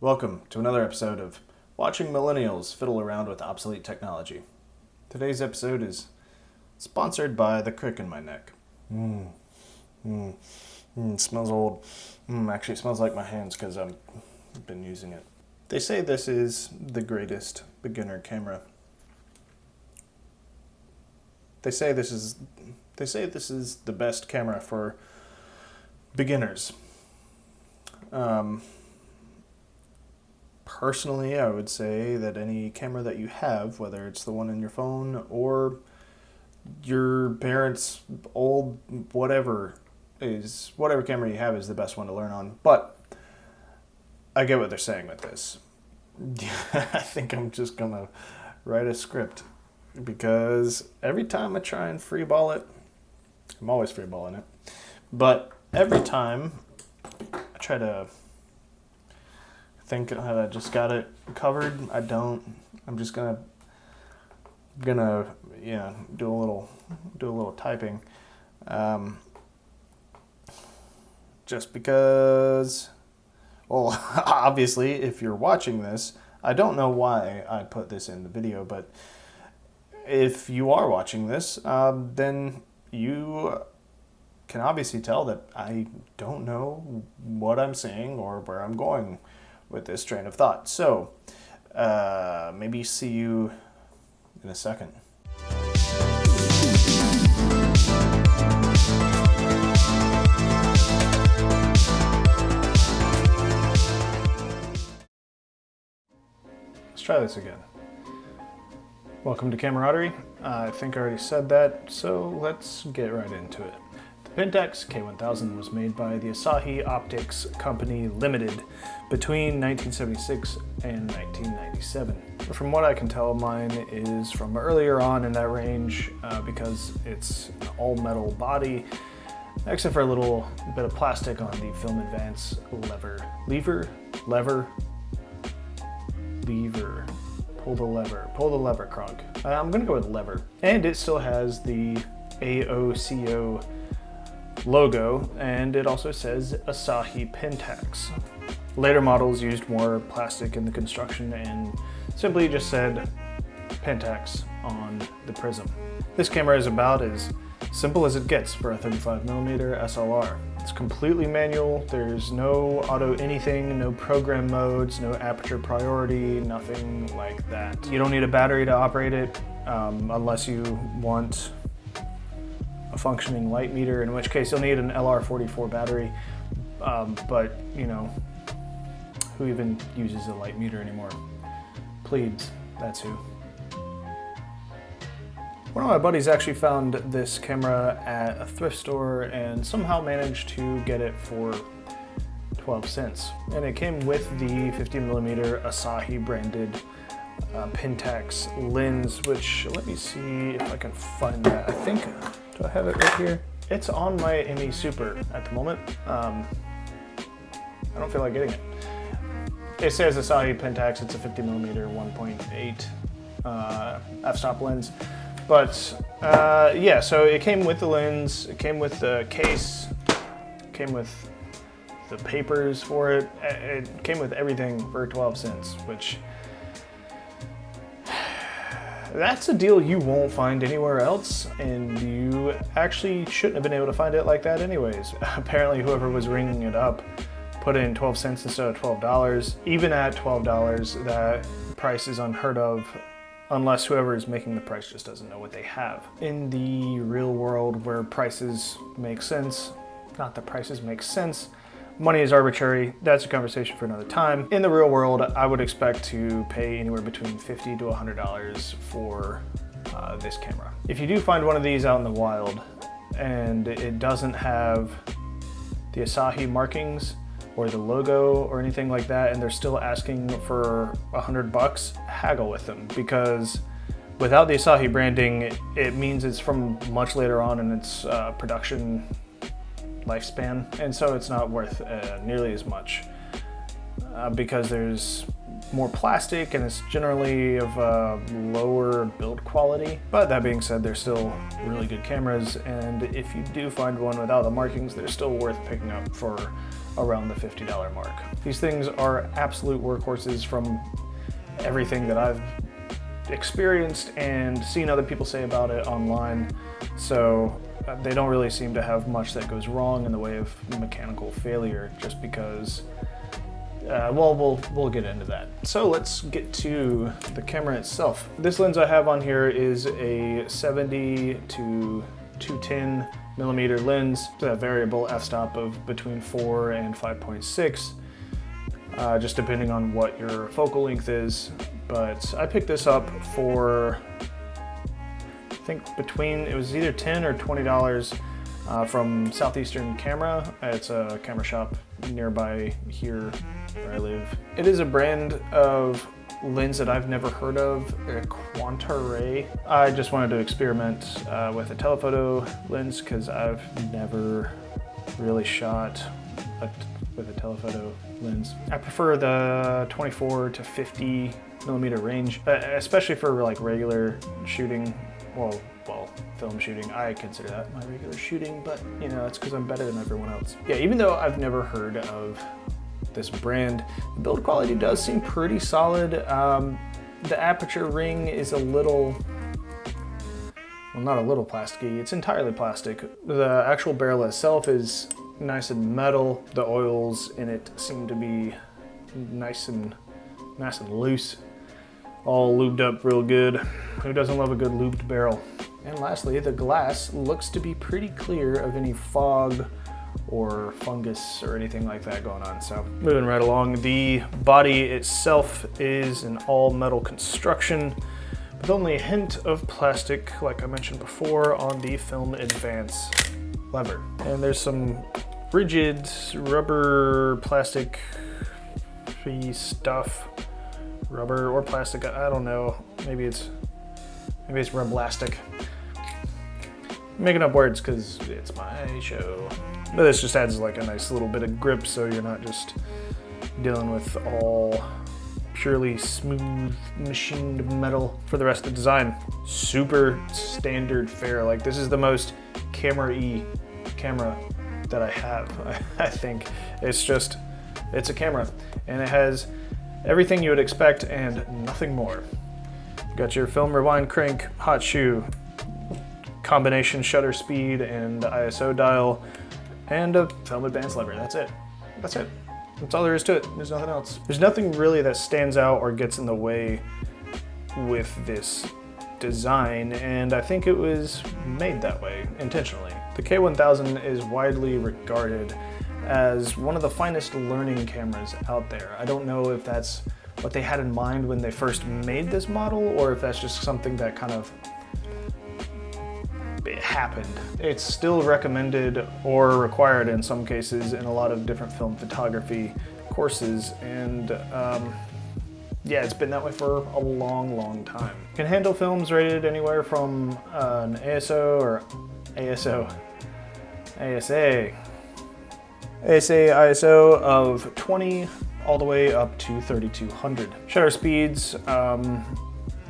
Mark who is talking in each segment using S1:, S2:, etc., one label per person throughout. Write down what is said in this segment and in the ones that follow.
S1: Welcome to another episode of Watching Millennials Fiddle Around with Obsolete Technology. Today's episode is sponsored by the crick in my neck. It smells old. Actually, it smells like my hands because I've been using it. They say this is the greatest beginner camera. They say this is the best camera for beginners. Personally, I would say that any camera that you have, whether it's the one in your phone or your parents' old whatever camera you have is the best one to learn on. But I get what they're saying with this. I think I'm just gonna write a script because every time I try and freeball it, I'm always freeballing it. But every time I try to think I just got it covered, I don't. I'm just gonna do a little typing, just because. Well, obviously, if you're watching this, I don't know why I put this in the video, but if you are watching this, then you can obviously tell that I don't know what I'm saying or where I'm going with this train of thought. So, maybe see you in a second. Let's try this again. Welcome to Camaraderie. I think I already said that, so let's get right into it. The Pentax K1000 was made by the Asahi Optics Company Limited between 1976 and 1997. From what I can tell, mine is from earlier on in that range because it's an all-metal body, except for a little bit of plastic on the film advance lever. Pull the lever, Krog. I'm gonna go with lever. And it still has the AOCO logo, and it also says Asahi Pentax. Later models used more plastic in the construction and simply just said Pentax on the prism. This camera is about as simple as it gets for a 35mm SLR. It's completely manual. There's no auto anything, no program modes, no aperture priority, nothing like that. You don't need a battery to operate it unless you want a functioning light meter, in which case you'll need an LR44 battery. But you know, who even uses a light meter anymore? Plebes, that's who. One of my buddies actually found this camera at a thrift store and somehow managed to get it for 12 cents. And it came with the 50mm Asahi branded Pentax lens, which, let me see if I can find that. I think, do I have it right here? It's on my ME Super at the moment. I don't feel like getting it. It says Asahi Pentax, it's a 50mm 1.8 f-stop lens. But yeah, so it came with the lens, it came with the case, it came with the papers for it. It came with everything for 12 cents, which that's a deal you won't find anywhere else, and you actually shouldn't have been able to find it like that anyways. Apparently whoever was ringing it up put in 12 cents instead of $12. Even at $12, that price is unheard of, unless whoever is making the price just doesn't know what they have. In the real world where prices make sense, not that prices make sense, money is arbitrary, that's a conversation for another time. In the real world, I would expect to pay anywhere between $50 to $100 for this camera. If you do find one of these out in the wild and it doesn't have the Asahi markings or the logo or anything like that, and they're still asking for $100, haggle with them, because without the Asahi branding, it means it's from much later on in its production lifespan, and so it's not worth nearly as much because there's more plastic and it's generally of a lower build quality. But that being said, they're still really good cameras, and if you do find one without the markings, they're still worth picking up for around the $50 mark. These things are absolute workhorses from everything that I've experienced and seen other people say about it online. So they don't really seem to have much that goes wrong in the way of mechanical failure, just because well, we'll get into that. So let's get to the camera itself. This lens I have on here is a 70 to 210 millimeter lens. It's a variable f-stop of between 4 and 5.6, just depending on what your focal length is. But I picked this up for, I think it was either $10 or $20 from Southeastern Camera. It's a camera shop nearby here where I live. It is a brand of lens that I've never heard of, Quanta-Ray. I just wanted to experiment with a telephoto lens because I've never really shot with a telephoto lens. I prefer the 24 to 50 millimeter range, especially for like regular shooting. Well, film shooting. I consider that my regular shooting, but you know, it's because I'm better than everyone else. Yeah, even though I've never heard of this brand, the build quality does seem pretty solid. The aperture ring is a little, well, not a little plasticky, it's entirely plastic. The actual barrel itself is nice and metal. The oils in it seem to be nice and loose, all lubed up real good. Who doesn't love a good lubed barrel? And lastly, the glass looks to be pretty clear of any fog or fungus or anything like that going on. So moving right along, the body itself is an all metal construction with only a hint of plastic, like I mentioned before, on the film advance lever. And there's some rigid rubber plastic stuff, rubber or plastic, I don't know. Maybe it's rublastic. Making up words because it's my show. But this just adds like a nice little bit of grip, so you're not just dealing with all purely smooth machined metal for the rest of the design. Super standard fare. Like, this is the most camera-y camera that I have. I think it's a camera, and it has everything you would expect and nothing more. You got your film rewind crank, hot shoe, combination shutter speed and ISO dial, and a film advance lever. That's it. That's all there is to it. There's nothing else. There's nothing really that stands out or gets in the way with this design, and I think it was made that way intentionally. The K1000 is widely regarded as one of the finest learning cameras out there. I don't know if that's what they had in mind when they first made this model, or if that's just something that kind of it happened. It's still recommended or required in some cases in a lot of different film photography courses, and yeah, it's been that way for a long time. It can handle films rated anywhere from an ASA ISO of 20 all the way up to 3200. Shutter speeds,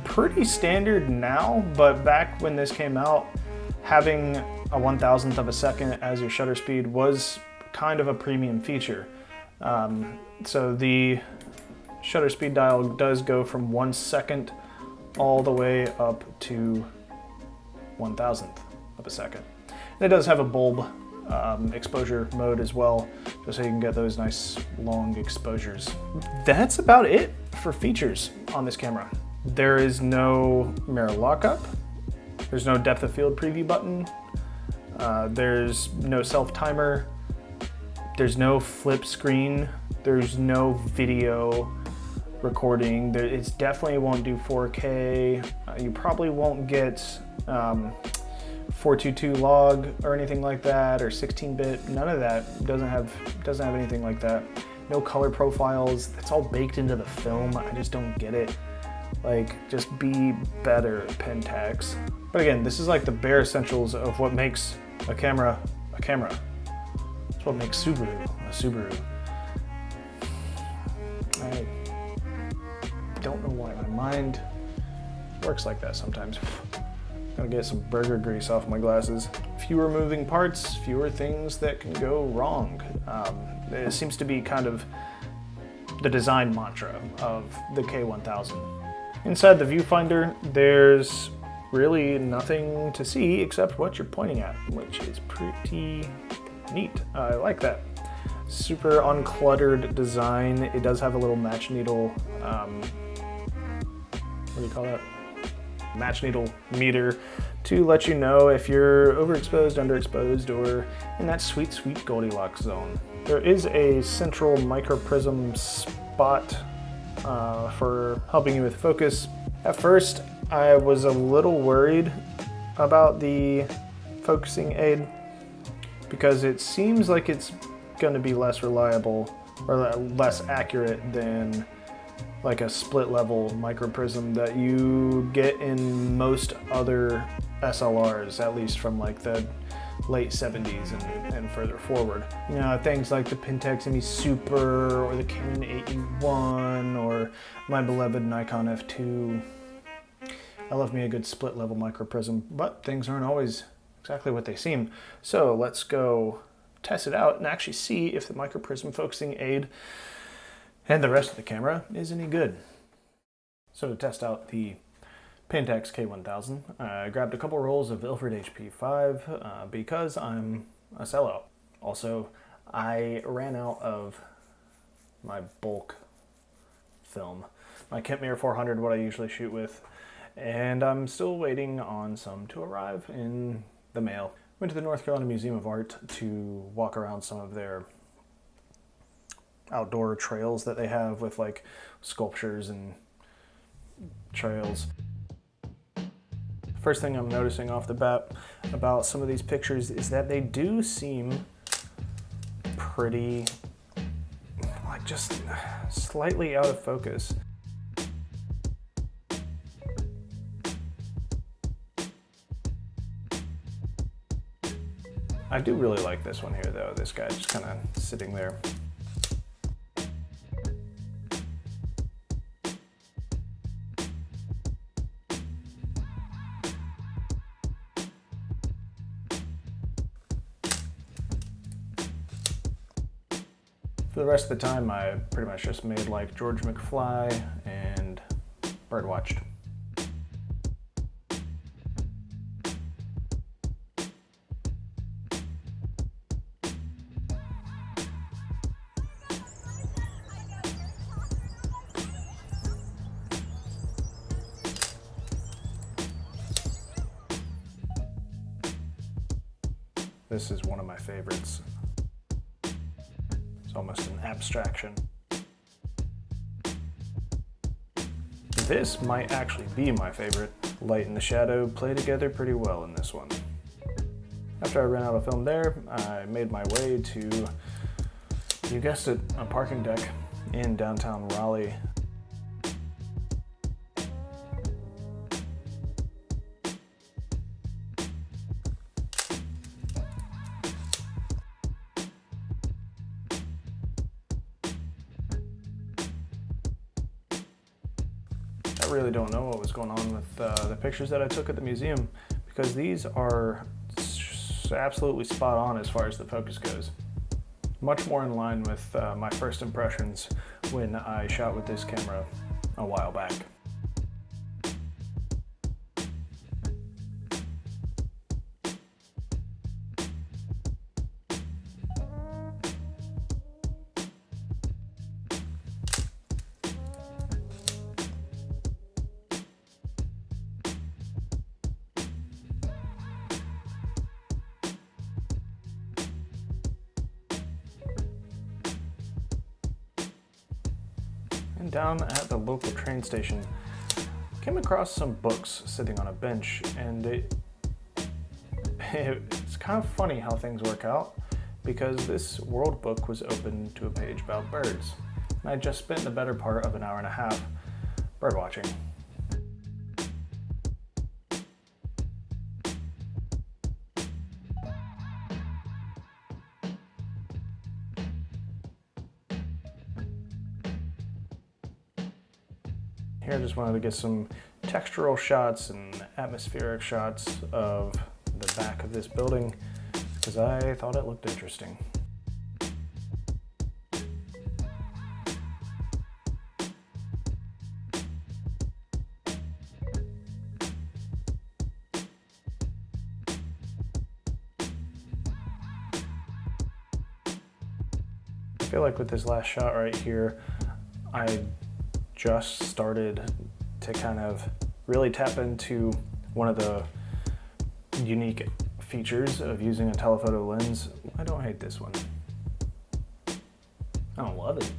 S1: pretty standard now, but back when this came out, having a 1,000th of a second as your shutter speed was kind of a premium feature. So the shutter speed dial does go from 1 second all the way up to 1,000th of a second. And it does have a bulb exposure mode as well, just so you can get those nice long exposures. That's about it for features on this camera. There is no mirror lockup. There's no depth of field preview button. There's no self-timer. There's no flip screen. There's no video recording. It definitely won't do 4K. You probably won't get 422 log or anything like that, or 16-bit. None of that. Doesn't have anything like that. No color profiles. That's all baked into the film. I just don't get it. Like, just be better, Pentax. But again, this is like the bare essentials of what makes a camera a camera. It's what makes Subaru a Subaru. I don't know why my mind works like that sometimes. Gotta get some burger grease off my glasses. Fewer moving parts, fewer things that can go wrong. It seems to be kind of the design mantra of the K1000. Inside the viewfinder, there's really nothing to see except what you're pointing at, which is pretty neat. I like that. Super uncluttered design. It does have a little match needle, what do you call that? Match needle meter to let you know if you're overexposed, underexposed, or in that sweet, sweet Goldilocks zone. There is a central microprism spot for helping you with focus. At first, I was a little worried about the focusing aid because it seems like it's going to be less reliable or less accurate than like a split level microprism that you get in most other SLRs, at least from like the late 70s and further forward. You know, things like the Pentax ME Super or the Canon 8E1 or my beloved Nikon F2. I love me a good split level microprism, but things aren't always exactly what they seem. So let's go test it out and actually see if the microprism focusing aid and the rest of the camera is any good. So to test out the Pentax K1000, I grabbed a couple rolls of Ilford HP5 because I'm a sellout. Also, I ran out of my bulk film, my Kent Mirror 400, what I usually shoot with, and I'm still waiting on some to arrive in the mail. Went to the North Carolina Museum of Art to walk around some of their outdoor trails that they have with like sculptures and trails. First thing I'm noticing off the bat about some of these pictures is that they do seem pretty, like, just slightly out of focus. I do really like this one here though, this guy just kind of sitting there. For the rest of the time, I pretty much just made like George McFly and birdwatched. This is one of my favorites. It's almost an abstraction. This might actually be my favorite. Light and the shadow play together pretty well in this one. After I ran out of film there, I made my way to, you guessed it, a parking deck in downtown Raleigh. I really don't know what was going on with the pictures that I took at the museum, because these are absolutely spot on as far as the focus goes. Much more in line with my first impressions when I shot with this camera a while back. And down at the local train station, came across some books sitting on a bench, and it's kind of funny how things work out, because this World book was open to a page about birds, and I just spent the better part of an hour and a half bird watching. Here I just wanted to get some textural shots and atmospheric shots of the back of this building because I thought it looked interesting. feel like with this last shot right here, I just started to kind of really tap into one of the unique features of using a telephoto lens. I don't hate this one. I don't love it,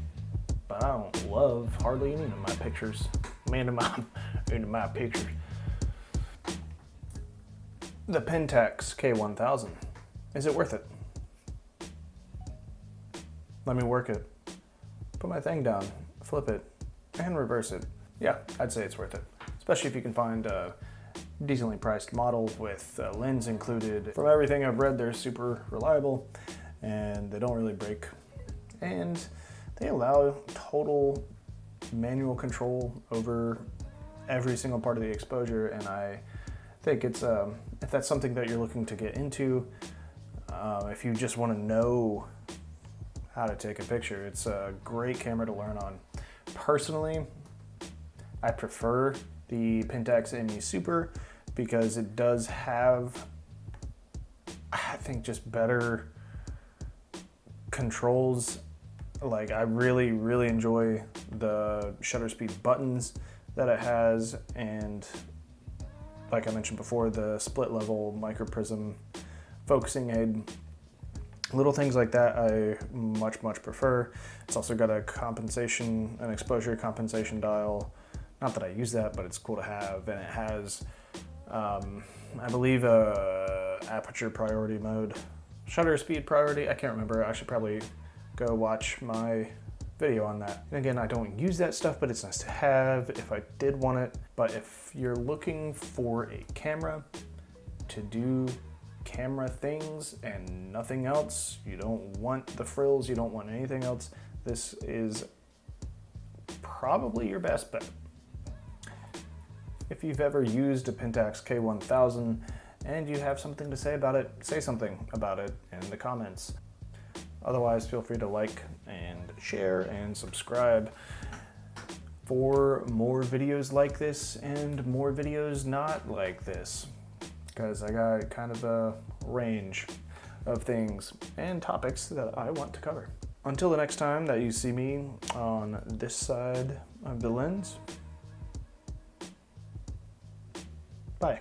S1: but I don't love hardly any of my pictures. Into my pictures. The Pentax K1000. Is it worth it? Let me work it. Put my thing down, flip it, and reverse it. Yeah, I'd say it's worth it. Especially if you can find a decently priced model with a lens included. From everything I've read, they're super reliable and they don't really break. And they allow total manual control over every single part of the exposure, and I think it's if that's something that you're looking to get into, if you just want to know how to take a picture, it's a great camera to learn on. Personally, I prefer the Pentax ME Super because it does have, I think, just better controls. Like, I really enjoy the shutter speed buttons that it has, and like I mentioned before, the split level micro prism focusing aid. Little things like that I much prefer. It's also got an exposure compensation dial. Not that I use that, but it's cool to have, and it has, I believe, a aperture priority mode, shutter speed priority. I can't remember. I should probably go watch my video on that. And again, I don't use that stuff, but it's nice to have if I did want it. But if you're looking for a camera to do camera things and nothing else, you don't want the frills, you don't want anything else, this is probably your best bet. If you've ever used a Pentax K1000 and you have something to say about it, say something about it in the comments. Otherwise, feel free to like and share and subscribe for more videos like this and more videos not like this, because I got kind of a range of things and topics that I want to cover. Until the next time that you see me on this side of the lens, bye.